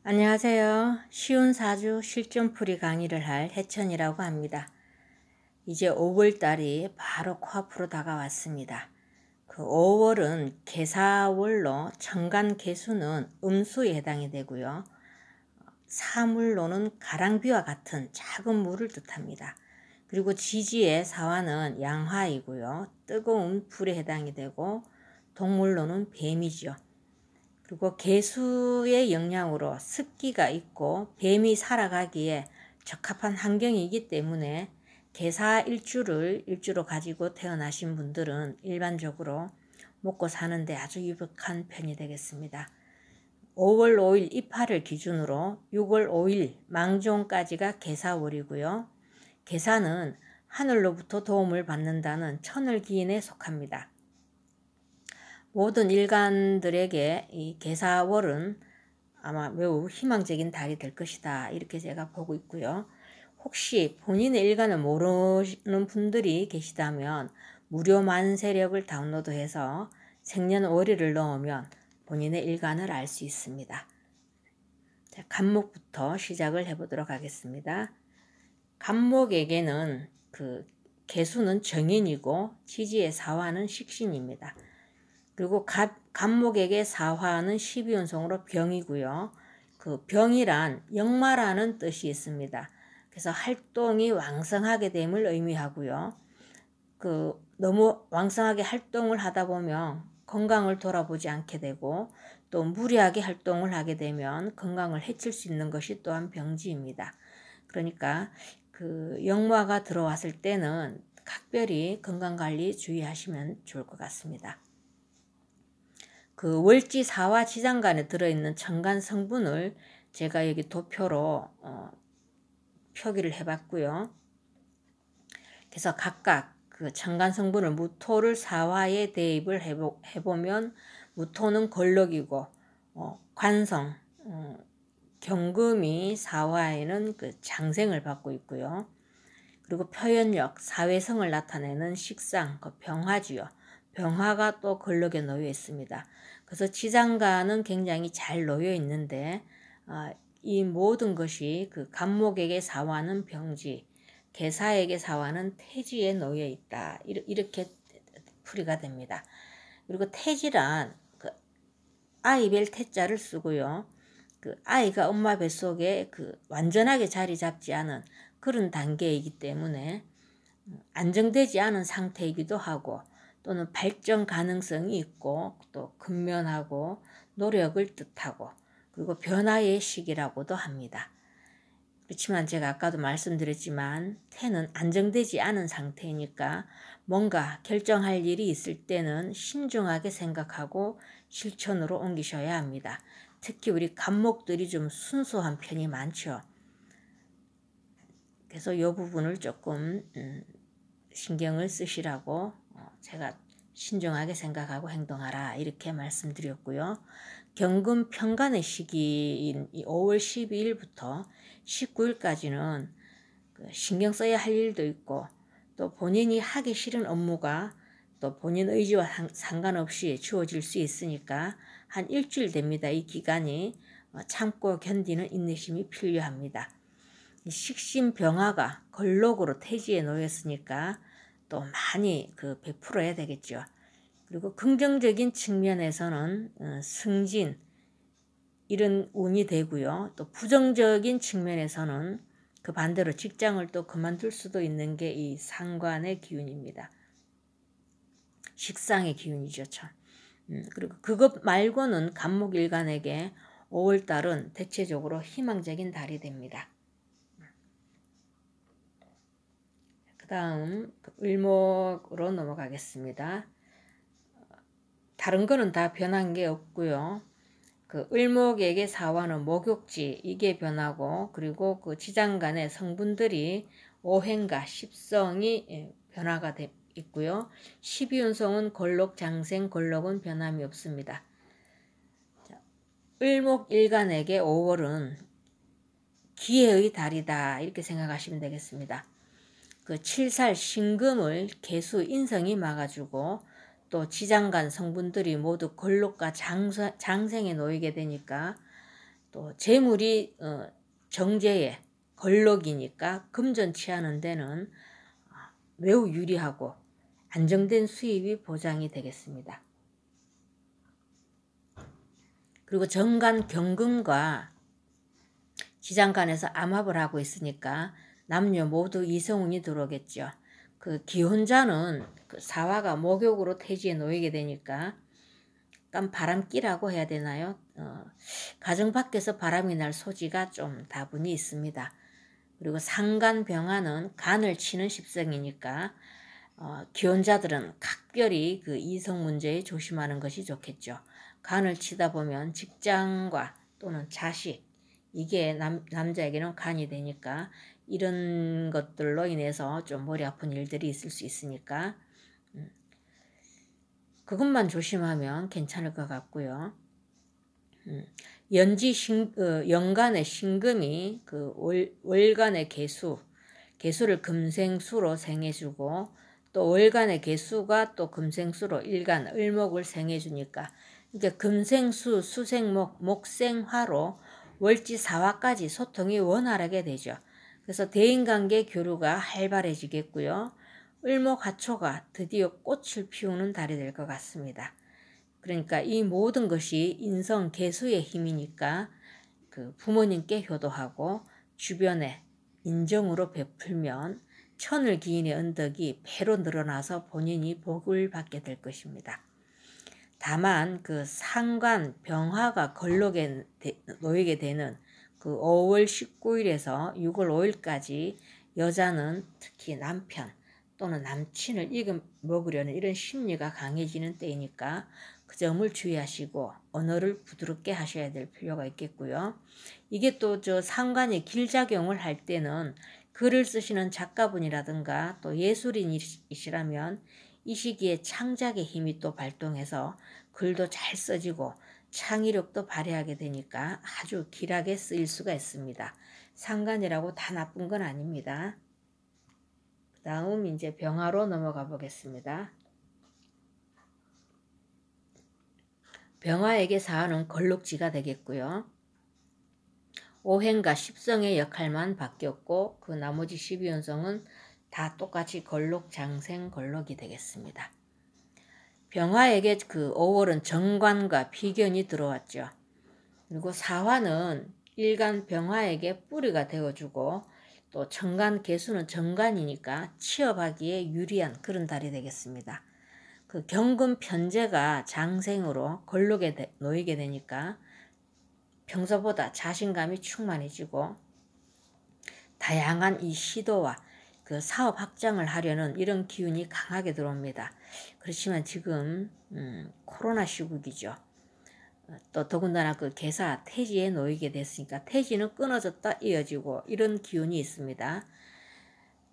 안녕하세요. 쉬운 사주 실전풀이 강의를 할 혜천이라고 합니다. 이제 5월달이 바로 코앞으로 다가왔습니다. 그 5월은 개사월로 천간개수는 음수에 해당이 되고요. 사물로는 가랑비와 같은 작은 물을 뜻합니다. 그리고 지지의 사화는 양화이고요. 뜨거운 불에 해당이 되고 동물로는 뱀이죠. 그리고 개수의 영향으로 습기가 있고 뱀이 살아가기에 적합한 환경이기 때문에 개사 일주로 가지고 태어나신 분들은 일반적으로 먹고 사는데 아주 유복한 편이 되겠습니다. 5월 5일 입하를 기준으로 6월 5일 망종까지가 개사월이고요. 개사는 하늘로부터 도움을 받는다는 천을기인에 속합니다. 모든 일간들에게 이 개사월은 아마 매우 희망적인 달이 될 것이다. 이렇게 제가 보고 있고요. 혹시 본인의 일간을 모르는 분들이 계시다면 무료 만세력을 다운로드해서 생년월일을 넣으면 본인의 일간을 알 수 있습니다. 자, 간목부터 시작을 해보도록 하겠습니다. 간목에게는 그 개수는 정인이고 지지의 사화는 식신입니다. 그리고 간목에게 사화는 12운성으로 병이고요. 그 병이란 역마라는 뜻이 있습니다. 그래서 활동이 왕성하게 됨을 의미하고요. 그 너무 왕성하게 활동을 하다 보면 건강을 돌아보지 않게 되고 또 무리하게 활동을 하게 되면 건강을 해칠 수 있는 것이 또한 병지입니다. 그러니까 그 역마가 들어왔을 때는 각별히 건강관리 주의하시면 좋을 것 같습니다. 그 월지 사화 지장간에 들어있는 천간 성분을 제가 여기 도표로 표기를 해봤고요. 그래서 각각 그 천간 성분을 무토를 사화에 대입을 해보면 무토는 걸럭이고 관성, 경금이 사화에는 그 장생을 받고 있고요. 그리고 표현력, 사회성을 나타내는 식상, 그 병화지요. 병화가 또 걸럭에 놓여 있습니다. 그래서 지장간은 굉장히 잘 놓여 있는데 이 모든 것이 그 간목에게 사화는 병지, 개사에게 사화는 태지에 놓여 있다. 이렇게 풀이가 됩니다. 그리고 태지란 그 아이별 태자를 쓰고요. 그 아이가 엄마 뱃속에 그 완전하게 자리 잡지 않은 그런 단계이기 때문에 안정되지 않은 상태이기도 하고 또는 발전 가능성이 있고 또 근면하고 노력을 뜻하고 그리고 변화의 시기라고도 합니다. 그렇지만 제가 아까도 말씀드렸지만 태는 안정되지 않은 상태이니까 뭔가 결정할 일이 있을 때는 신중하게 생각하고 실천으로 옮기셔야 합니다. 특히 우리 간목들이 좀 순수한 편이 많죠. 그래서 이 부분을 조금 신경을 쓰시라고 제가 신중하게 생각하고 행동하라 이렇게 말씀드렸고요. 경금 편간의 시기인 5월 12일부터 19일까지는 신경 써야 할 일도 있고 또 본인이 하기 싫은 업무가 또 본인 의지와 상관없이 주어질 수 있으니까 한 일주일 됩니다. 이 기간이 참고 견디는 인내심이 필요합니다. 식신병화가 걸록으로 태지에 놓였으니까 또 많이 그 베풀어야 되겠죠. 그리고 긍정적인 측면에서는 승진 이런 운이 되고요. 또 부정적인 측면에서는 그 반대로 직장을 또 그만둘 수도 있는 게 이 상관의 기운입니다. 식상의 기운이죠. 참. 그리고 그것 말고는 간목일간에게 5월달은 대체적으로 희망적인 달이 됩니다. 그 다음 을목으로 넘어가겠습니다. 다른 거는 다 변한 게 없고요. 그 을목에게 사화는 목욕지 이게 변하고 그리고 그 지장간의 성분들이 오행과 십성이 변화가 있고요. 12운성은 걸록, 장생, 걸록은 변함이 없습니다. 자, 을목일간에게 5월은 기회의 달이다 이렇게 생각하시면 되겠습니다. 그 칠살 신금을 개수 인성이 막아주고 또 지장간 성분들이 모두 걸록과 장생에 놓이게 되니까 또 재물이 정제에 걸럭이니까 금전 취하는 데는 매우 유리하고 안정된 수입이 보장이 되겠습니다. 그리고 정간 경금과 지장간에서 암합을 하고 있으니까 남녀 모두 이성운이 들어오겠죠. 그 기혼자는 그 사화가 목욕으로 태지에 놓이게 되니까 약간 바람기라고 해야 되나요? 가정 밖에서 바람이 날 소지가 좀 다분히 있습니다. 그리고 상간병화는 간을 치는 십성이니까 기혼자들은 각별히 그 이성 문제에 조심하는 것이 좋겠죠. 간을 치다 보면 직장과 또는 자식, 이게 남자에게는 간이 되니까 이런 것들로 인해서 좀 머리 아픈 일들이 있을 수 있으니까 그것만 조심하면 괜찮을 것 같고요. 연간의 신금이 그 월간의 개수를 금생수로 생해주고 또 월간의 개수가 또 금생수로 일간 을목을 생해주니까 이제 금생수, 수생목, 목생화로 월지사화까지 소통이 원활하게 되죠. 그래서 대인관계 교류가 활발해지겠고요. 을목화초가 드디어 꽃을 피우는 달이 될 것 같습니다. 그러니까 이 모든 것이 인성 개수의 힘이니까 그 부모님께 효도하고 주변에 인정으로 베풀면 천을 기인의 언덕이 배로 늘어나서 본인이 복을 받게 될 것입니다. 다만 그 상관 병화가 걸록에 놓이게 되는 그 5월 19일에서 6월 5일까지 여자는 특히 남편 또는 남친을 이겨먹으려는 이런 심리가 강해지는 때이니까 그 점을 주의하시고 언어를 부드럽게 하셔야 될 필요가 있겠고요. 이게 또 저 상관이 길작용을 할 때는 글을 쓰시는 작가분이라든가 또 예술인이시라면 이 시기에 창작의 힘이 또 발동해서 글도 잘 써지고 창의력도 발휘하게 되니까 아주 길하게 쓰일 수가 있습니다. 상관이라고 다 나쁜 건 아닙니다. 그 다음 이제 병화로 넘어가 보겠습니다. 병화에게 사화는 걸록지가 되겠고요. 오행과 십성의 역할만 바뀌었고 그 나머지 12연성은 다 똑같이 걸록, 장생, 걸록이 되겠습니다. 병화에게 그 5월은 정관과 비견이 들어왔죠. 그리고 사화는 일간 병화에게 뿌리가 되어주고 또 정관 개수는 정관이니까 취업하기에 유리한 그런 달이 되겠습니다. 그 경금 편제가 장생으로 걸록에 놓이게 되니까 평소보다 자신감이 충만해지고 다양한 이 시도와 그 사업 확장을 하려는 이런 기운이 강하게 들어옵니다. 그렇지만 지금 코로나 시국이죠. 또 더군다나 그 개사 태지에 놓이게 됐으니까 태지는 끊어졌다 이어지고 이런 기운이 있습니다.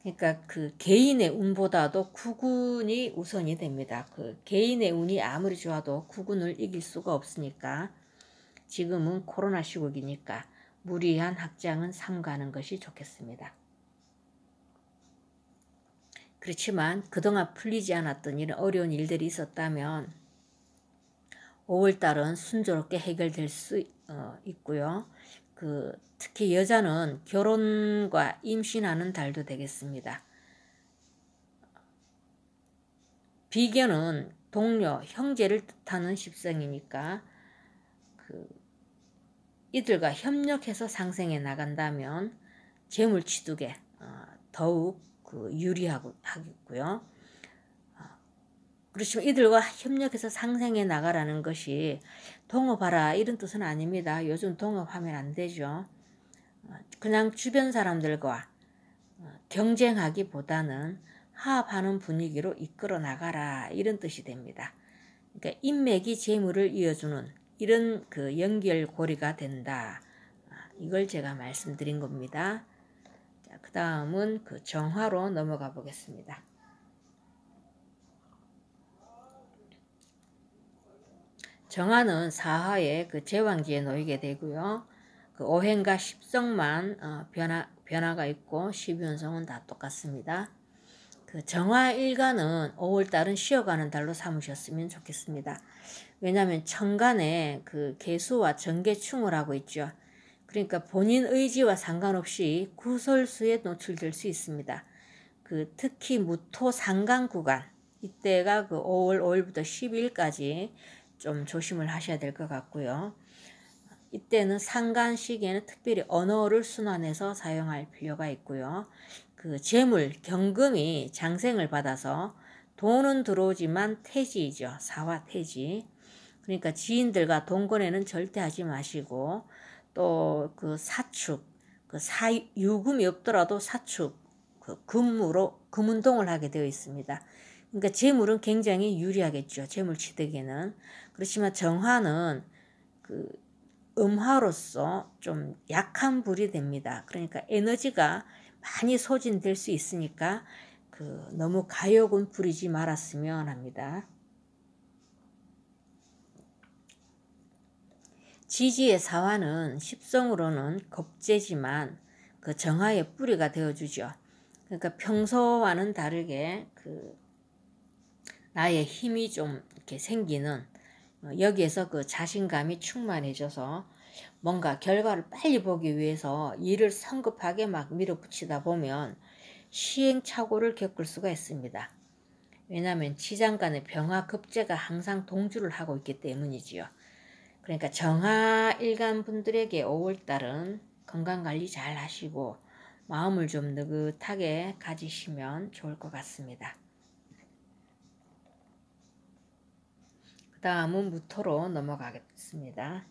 그러니까 그 개인의 운보다도 구군이 우선이 됩니다. 그 개인의 운이 아무리 좋아도 구군을 이길 수가 없으니까 지금은 코로나 시국이니까 무리한 확장은 삼가는 것이 좋겠습니다. 그렇지만 그동안 풀리지 않았던 이런 어려운 일들이 있었다면 5월달은 순조롭게 해결될 수 있고요. 특히 여자는 결혼과 임신하는 달도 되겠습니다. 비견은 동료, 형제를 뜻하는 십성이니까 이들과 협력해서 상생해 나간다면 재물취득에 더욱 유리하겠고요. 그렇지만 이들과 협력해서 상생해 나가라는 것이 동업하라 이런 뜻은 아닙니다. 요즘 동업하면 안 되죠. 그냥 주변 사람들과 경쟁하기보다는 화합하는 분위기로 이끌어 나가라 이런 뜻이 됩니다. 그러니까 인맥이 재물을 이어주는 이런 그 연결고리가 된다. 이걸 제가 말씀드린 겁니다. 자, 그 다음은 그 정화로 넘어가 보겠습니다. 정화는 사화의 그 제왕지에 놓이게 되고요. 그 오행과 십성만 변화가 있고 12연성은 다 똑같습니다. 그 정화 일간은 5월달은 쉬어가는 달로 삼으셨으면 좋겠습니다. 왜냐하면 천간에 그 개수와 정계충을 하고 있죠. 그러니까 본인 의지와 상관없이 구설수에 노출될 수 있습니다. 특히 무토 상간 구간, 이때가 5월 5일부터 12일까지 좀 조심을 하셔야 될 것 같고요. 이때는 상간 시기에는 특별히 언어를 순환해서 사용할 필요가 있고요. 재물, 경금이 장생을 받아서 돈은 들어오지만 태지이죠. 사화 태지. 그러니까 지인들과 동거래는 절대 하지 마시고, 또 사축, 유금이 없더라도 사축, 금으로 금운동을 하게 되어 있습니다. 그러니까 재물은 굉장히 유리하겠죠. 재물 취득에는. 그렇지만 정화는 음화로서 좀 약한 불이 됩니다. 그러니까 에너지가 많이 소진될 수 있으니까 너무 가욕은 부리지 말았으면 합니다. 지지의 사화는 십성으로는 겁재지만 정화의 뿌리가 되어주죠. 그러니까 평소와는 다르게 나의 힘이 좀 이렇게 생기는, 여기에서 자신감이 충만해져서 뭔가 결과를 빨리 보기 위해서 일을 성급하게 막 밀어붙이다 보면 시행착오를 겪을 수가 있습니다. 왜냐하면 지장간의 병화 급제가 항상 동주를 하고 있기 때문이지요. 그러니까 정화일간 분들에게 5월달은 건강관리 잘 하시고 마음을 좀 느긋하게 가지시면 좋을 것 같습니다. 그 다음은 무토로 넘어가겠습니다.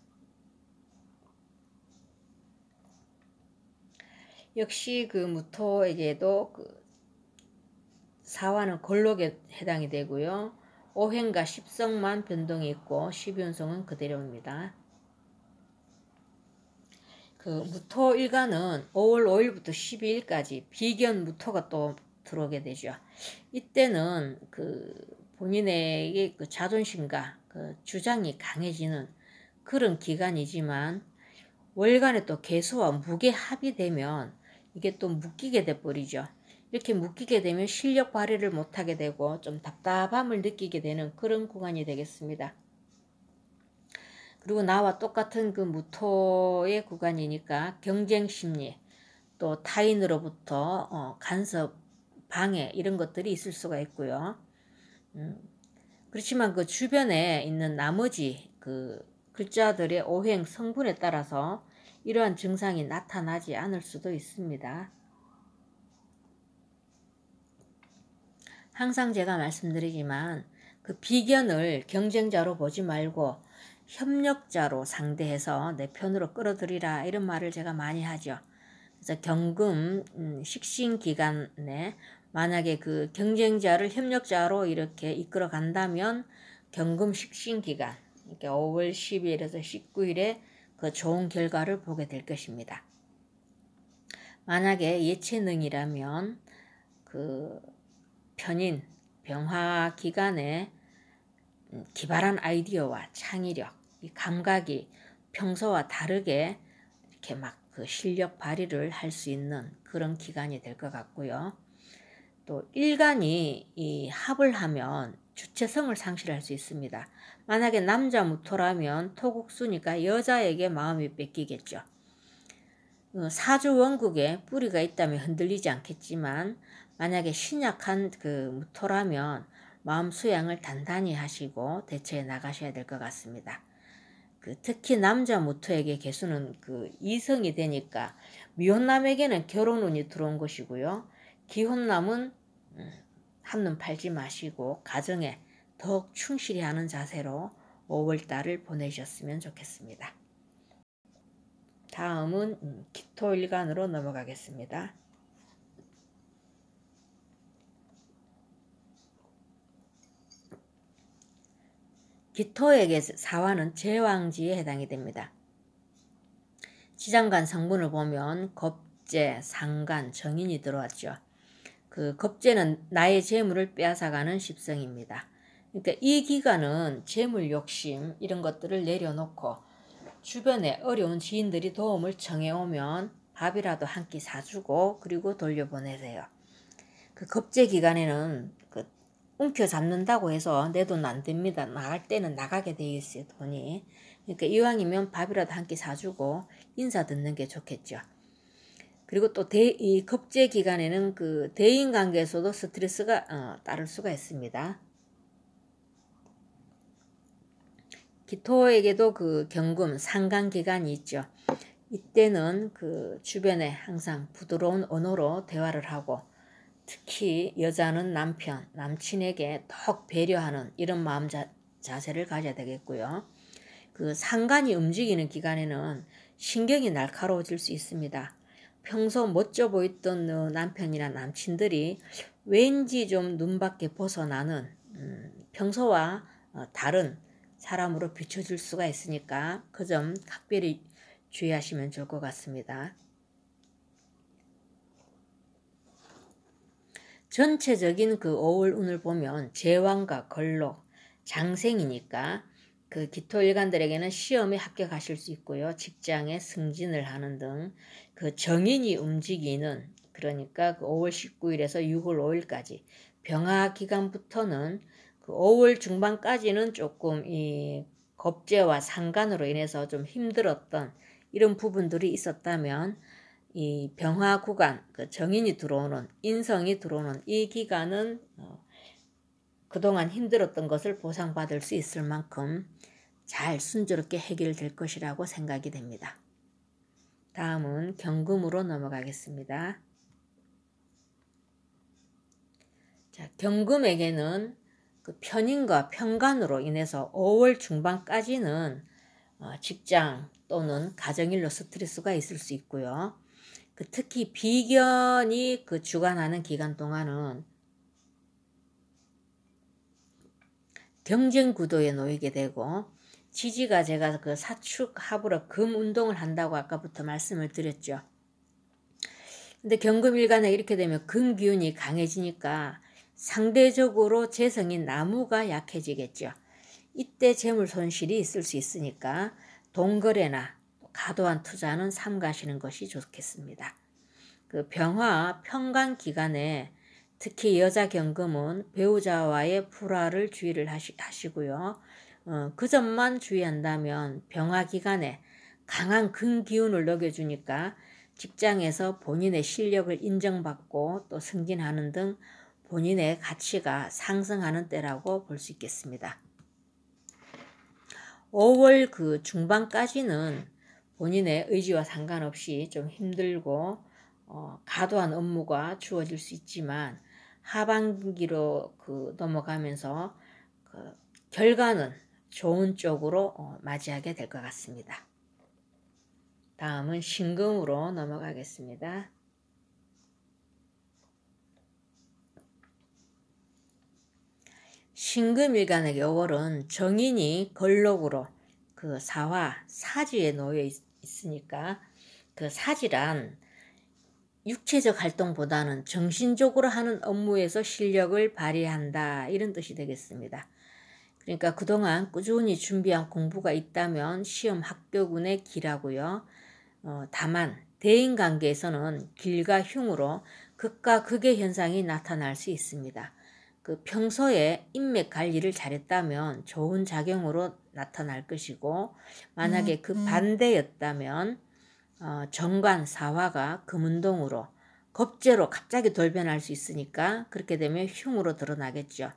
역시 무토에게도 사화는 골록에 해당이 되고요. 오행과 십성만 변동이 있고 12운성은 그대로입니다. 무토 일간은 5월 5일부터 12일까지 비견 무토가 또 들어오게 되죠. 이때는 본인에게 자존심과 주장이 강해지는 그런 기간이지만, 월간에 또 개수와 무게 합이 되면 이게 또 묶이게 돼 버리죠. 이렇게 묶이게 되면 실력 발휘를 못하게 되고 좀 답답함을 느끼게 되는 그런 구간이 되겠습니다. 그리고 나와 똑같은 무토의 구간이니까 경쟁 심리, 또 타인으로부터 간섭, 방해 이런 것들이 있을 수가 있고요. 그렇지만 주변에 있는 나머지 글자들의 오행 성분에 따라서 이러한 증상이 나타나지 않을 수도 있습니다. 항상 제가 말씀드리지만 비견을 경쟁자로 보지 말고 협력자로 상대해서 내 편으로 끌어들이라, 이런 말을 제가 많이 하죠. 그래서 경금 식신 기간에 만약에 경쟁자를 협력자로 이렇게 이끌어 간다면 경금 식신 기간, 그러니까 5월 12일에서 19일에 좋은 결과를 보게 될 것입니다. 만약에 예체능이라면 편인 병화 기간에 기발한 아이디어와 창의력, 이 감각이 평소와 다르게 이렇게 막 실력 발휘를 할 수 있는 그런 기간이 될 것 같고요. 또 일간이 이 합을 하면 주체성을 상실할 수 있습니다. 만약에 남자 무토라면 토국수니까 여자에게 마음이 뺏기겠죠. 사주 원국에 뿌리가 있다면 흔들리지 않겠지만, 만약에 신약한 무토라면 마음 수양을 단단히 하시고 대처해 나가셔야 될 것 같습니다. 특히 남자 무토에게 개수는 이성이 되니까 미혼남에게는 결혼운이 들어온 것이고요. 기혼남은 한눈 팔지 마시고 가정에 더욱 충실히 하는 자세로 5월달을 보내셨으면 좋겠습니다. 다음은 기토일간으로 넘어가겠습니다. 기토에게 사화는 제왕지에 해당이 됩니다. 지장간 성분을 보면 겁재, 상간, 정인이 들어왔죠. 겁재는 나의 재물을 빼앗아가는 십성입니다. 그러니까 이 기간은 재물 욕심 이런 것들을 내려놓고 주변에 어려운 지인들이 도움을 청해오면 밥이라도 한 끼 사주고 그리고 돌려보내세요. 겁재 기간에는 움켜잡는다고 해서 내 돈 안 됩니다. 나갈 때는 나가게 돼 있어요, 돈이. 그러니까 이왕이면 밥이라도 한 끼 사주고 인사 듣는 게 좋겠죠. 그리고 또 이 겁제 기간에는 그 대인 관계에서도 스트레스가 따를 수가 있습니다. 기토에게도 그 경금 상간 기간이 있죠. 이때는 그 주변에 항상 부드러운 언어로 대화를 하고, 특히 여자는 남친에게 더욱 배려하는 이런 마음 자세를 가져야 되겠고요. 그 상간이 움직이는 기간에는 신경이 날카로워질 수 있습니다. 평소 멋져 보였던 남편이나 남친들이 왠지 좀 눈밖에 벗어나는 평소와 다른 사람으로 비춰질 수가 있으니까 그 점 각별히 주의하시면 좋을 것 같습니다. 전체적인 그 5월 운을 보면 제왕과 걸록, 장생이니까 그 기토일간들에게는 시험에 합격하실 수 있고요. 직장에 승진을 하는 등 그 정인이 움직이는, 그러니까 그 5월 19일에서 6월 5일까지 병화 기간부터는 그 5월 중반까지는 조금 이 겁재와 상간으로 인해서 좀 힘들었던 이런 부분들이 있었다면, 이 병화 구간, 그 정인이 들어오는, 인성이 들어오는 이 기간은 그동안 힘들었던 것을 보상받을 수 있을 만큼 잘 순조롭게 해결될 것이라고 생각이 됩니다. 다음은 경금으로 넘어가겠습니다. 자, 경금에게는 그 편인과 편관으로 인해서 5월 중반까지는 직장 또는 가정일로 스트레스가 있을 수 있고요. 그 특히 비견이 그 주관하는 기간 동안은 경쟁 구도에 놓이게 되고, 지지가 제가 그 사축 합으로 금 운동을 한다고 아까부터 말씀을 드렸죠. 근데 경금일간에 이렇게 되면 금 기운이 강해지니까 상대적으로 재성인 나무가 약해지겠죠. 이때 재물 손실이 있을 수 있으니까 동거래나 과도한 투자는 삼가시는 것이 좋겠습니다. 그 병화 편관 기간에 특히 여자 경금은 배우자와의 불화를 주의를 하시고요. 그 점만 주의한다면 병화 기간에 강한 근기운을 녹여주니까 직장에서 본인의 실력을 인정받고 또 승진하는 등 본인의 가치가 상승하는 때라고 볼 수 있겠습니다. 5월 그 중반까지는 본인의 의지와 상관없이 좀 힘들고 과도한 업무가 주어질 수 있지만, 하반기로 그 넘어가면서 그 결과는 좋은 쪽으로 맞이하게 될 것 같습니다. 다음은 신금으로 넘어가겠습니다. 신금일간의 5월은 정인이 걸록으로 그 사화 사지에 놓여 있으니까, 그 사지란 육체적 활동보다는 정신적으로 하는 업무에서 실력을 발휘한다, 이런 뜻이 되겠습니다. 그러니까 그동안 꾸준히 준비한 공부가 있다면 시험 합격운의 기라고요. 다만 대인관계에서는 길과 흉으로 극과 극의 현상이 나타날 수 있습니다. 그 평소에 인맥 관리를 잘했다면 좋은 작용으로 나타날 것이고, 만약에 그 반대였다면 정관 사화가 금운동으로 겁재로 갑자기 돌변할 수 있으니까 그렇게 되면 흉으로 드러나겠죠.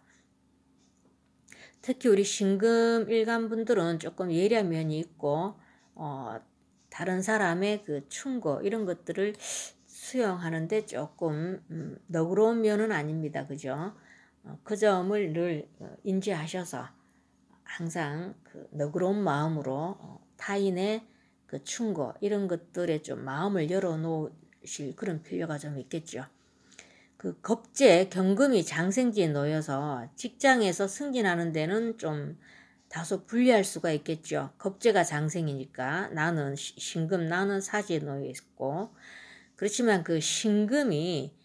특히 우리 신금 일간분들은 조금 예리한 면이 있고 다른 사람의 그 충고 이런 것들을 수용하는데 조금 너그러운 면은 아닙니다. 그죠? 그 점을 늘 인지하셔서 항상 그 너그러운 마음으로 타인의 그 충고 이런 것들에 좀 마음을 열어놓으실 그런 필요가 좀 있겠죠. 그 겁재 경금이 장생지에 놓여서 직장에서 승진하는 데는 좀 다소 불리할 수가 있겠죠. 겁재가 장생이니까 나는 신금, 나는 사지에 놓여 있고, 그렇지만 그 신금이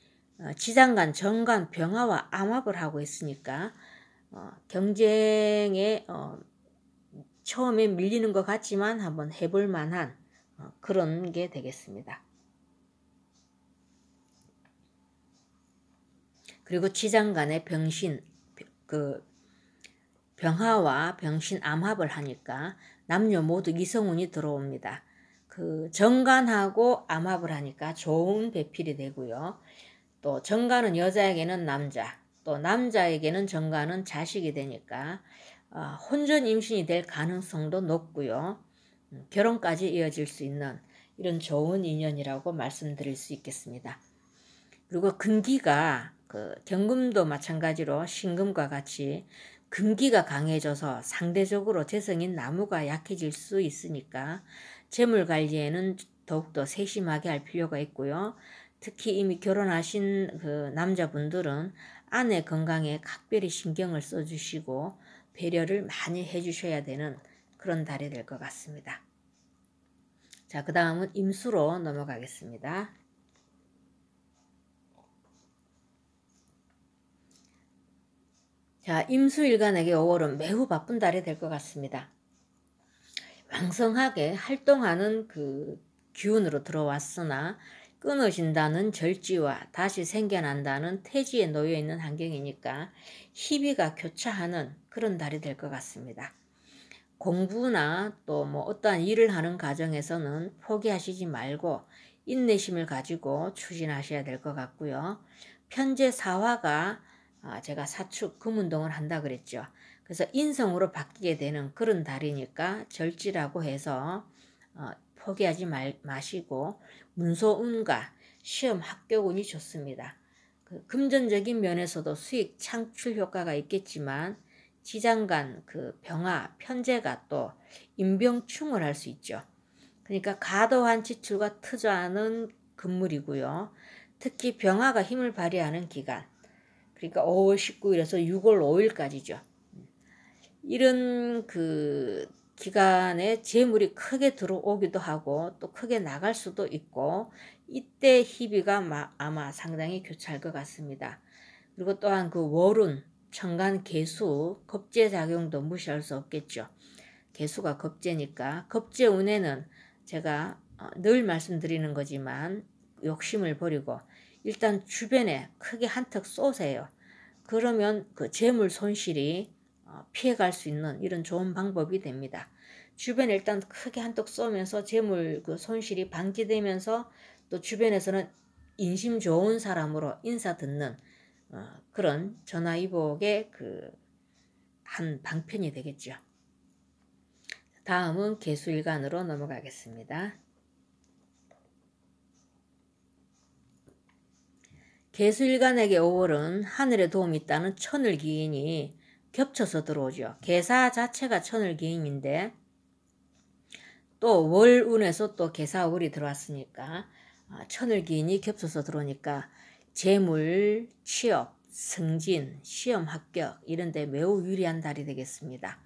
지장간, 정간, 병화와 암합을 하고 있으니까 경쟁에 처음에 밀리는 것 같지만 한번 해볼 만한 그런 게 되겠습니다. 그리고 지장간의 병신, 그 병화와 병신 암합을 하니까 남녀 모두 이성운이 들어옵니다. 그 정관하고 암합을 하니까 좋은 배필이 되고요. 또 정관은 여자에게는 남자, 또 남자에게는 정관은 자식이 되니까 혼전 임신이 될 가능성도 높고요. 결혼까지 이어질 수 있는 이런 좋은 인연이라고 말씀드릴 수 있겠습니다. 그리고 금기가 경금도 마찬가지로 신금과 같이 금기가 강해져서 상대적으로 재성인 나무가 약해질 수 있으니까 재물 관리에는 더욱더 세심하게 할 필요가 있고요. 특히 이미 결혼하신 그 남자분들은 아내 건강에 각별히 신경을 써주시고 배려를 많이 해주셔야 되는 그런 달이 될 것 같습니다. 자, 그 다음은 임수로 넘어가겠습니다. 자, 임수일간에게 5월은 매우 바쁜 달이 될 것 같습니다. 왕성하게 활동하는 그 기운으로 들어왔으나 끊어진다는 절지와 다시 생겨난다는 태지에 놓여 있는 환경이니까 희비가 교차하는 그런 달이 될 것 같습니다. 공부나 또 뭐 어떠한 일을 하는 과정에서는 포기하시지 말고 인내심을 가지고 추진하셔야 될 것 같고요. 편재 사화가 제가 사축 금운동을 한다 그랬죠. 그래서 인성으로 바뀌게 되는 그런 달이니까 절지라고 해서 포기하지 마시고 문서운과 시험 합격운이 좋습니다. 그 금전적인 면에서도 수익 창출 효과가 있겠지만 지장간 그 병화, 편재가 또 인병충을 할 수 있죠. 그러니까 과도한 지출과 투자하는 금물이고요. 특히 병화가 힘을 발휘하는 기간, 그러니까 5월 19일에서 6월 5일까지죠. 이런 그 기간에 재물이 크게 들어오기도 하고 또 크게 나갈 수도 있고 이때 희비가 아마 상당히 교차할 것 같습니다. 그리고 또한 그 월운, 천간 개수, 겁재작용도 무시할 수 없겠죠. 개수가 겁재니까 겁재운에는 제가 늘 말씀드리는 거지만 욕심을 버리고 일단 주변에 크게 한턱 쏘세요. 그러면 그 재물 손실이 피해갈 수 있는 이런 좋은 방법이 됩니다. 주변에 일단 크게 한턱 쏘면서 재물 그 손실이 방지되면서 또 주변에서는 인심 좋은 사람으로 인사 듣는 그런 전화위복의 그 한 방편이 되겠죠. 다음은 개수일간으로 넘어가겠습니다. 개수일간에게 5월은 하늘에 도움이 있다는 천을기인이 겹쳐서 들어오죠. 개사 자체가 천을기인인데 또 월운에서 또 개사월이 들어왔으니까 천을기인이 겹쳐서 들어오니까 재물, 취업, 승진, 시험 합격 이런 데 매우 유리한 달이 되겠습니다.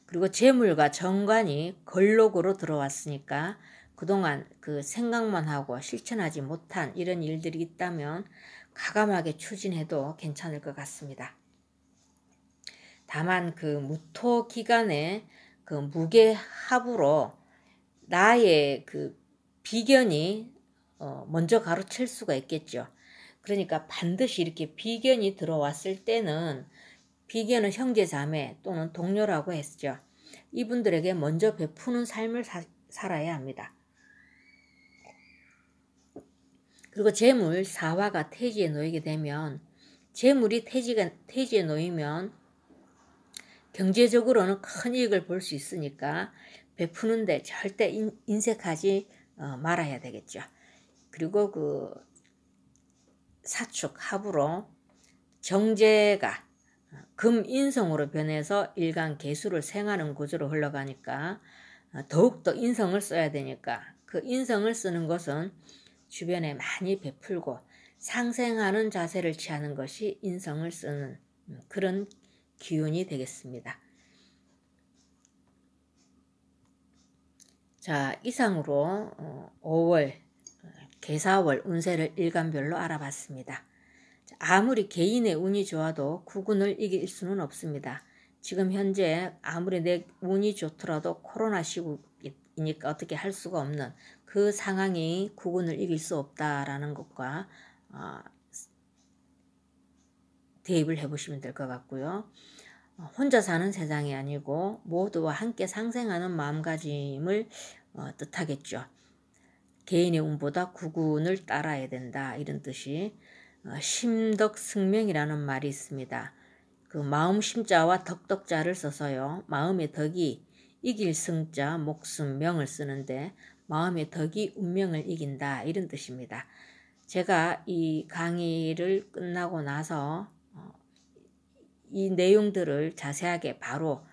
그리고 재물과 정관이 걸록으로 들어왔으니까 그동안 그 생각만 하고 실천하지 못한 이런 일들이 있다면 과감하게 추진해도 괜찮을 것 같습니다. 다만 그 무토 기간에 그 무게합으로 나의 그 비견이 먼저 가로챌 수가 있겠죠. 그러니까 반드시 이렇게 비견이 들어왔을 때는 비견은 형제 자매 또는 동료라고 했죠. 이분들에게 먼저 베푸는 삶을 살아야 합니다. 그리고 재물 사화가 태지에 놓이게 되면 재물이 태지에 놓이면 경제적으로는 큰 이익을 볼 수 있으니까 베푸는데 절대 인색하지 말아야 되겠죠. 그리고 그 사축 합으로 정제가 금인성으로 변해서 일간 개수를 생하는 구조로 흘러가니까 더욱더 인성을 써야 되니까 그 인성을 쓰는 것은 주변에 많이 베풀고 상생하는 자세를 취하는 것이 인성을 쓰는 그런 기운이 되겠습니다. 자, 이상으로 5월 개사월 운세를 일간별로 알아봤습니다. 아무리 개인의 운이 좋아도 국운을 이길 수는 없습니다. 지금 현재 아무리 내 운이 좋더라도 코로나 시국이니까 어떻게 할 수가 없는 그 상황이 국운을 이길 수 없다라는 것과 대입을 해보시면 될 것 같고요. 혼자 사는 세상이 아니고 모두와 함께 상생하는 마음가짐을 뜻하겠죠. 개인의 운보다 국운을 따라야 된다, 이런 뜻이. 심덕승명이라는 말이 있습니다. 그 마음 심자와 덕덕자를 써서요. 마음의 덕이 이길 승자, 목숨, 명을 쓰는데 마음의 덕이 운명을 이긴다, 이런 뜻입니다. 제가 이 강의를 끝나고 나서 이 내용들을 자세하게 바로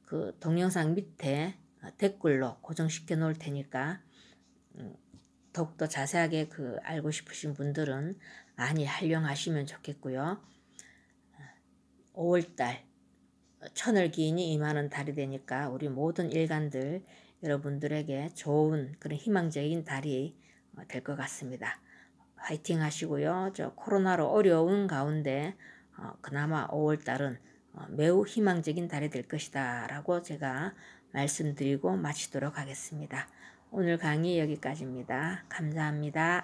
그 동영상 밑에 댓글로 고정시켜 놓을 테니까 더욱더 자세하게 알고 싶으신 분들은 많이 활용하시면 좋겠고요. 5월달 천을 기인이 임하는 달이 되니까 우리 모든 일간들 여러분들에게 좋은 그런 희망적인 달이 될 것 같습니다. 화이팅 하시고요. 저 코로나로 어려운 가운데 그나마 5월달은 매우 희망적인 달이 될 것이다 라고 제가 말씀드리고 마치도록 하겠습니다. 오늘 강의 여기까지입니다. 감사합니다.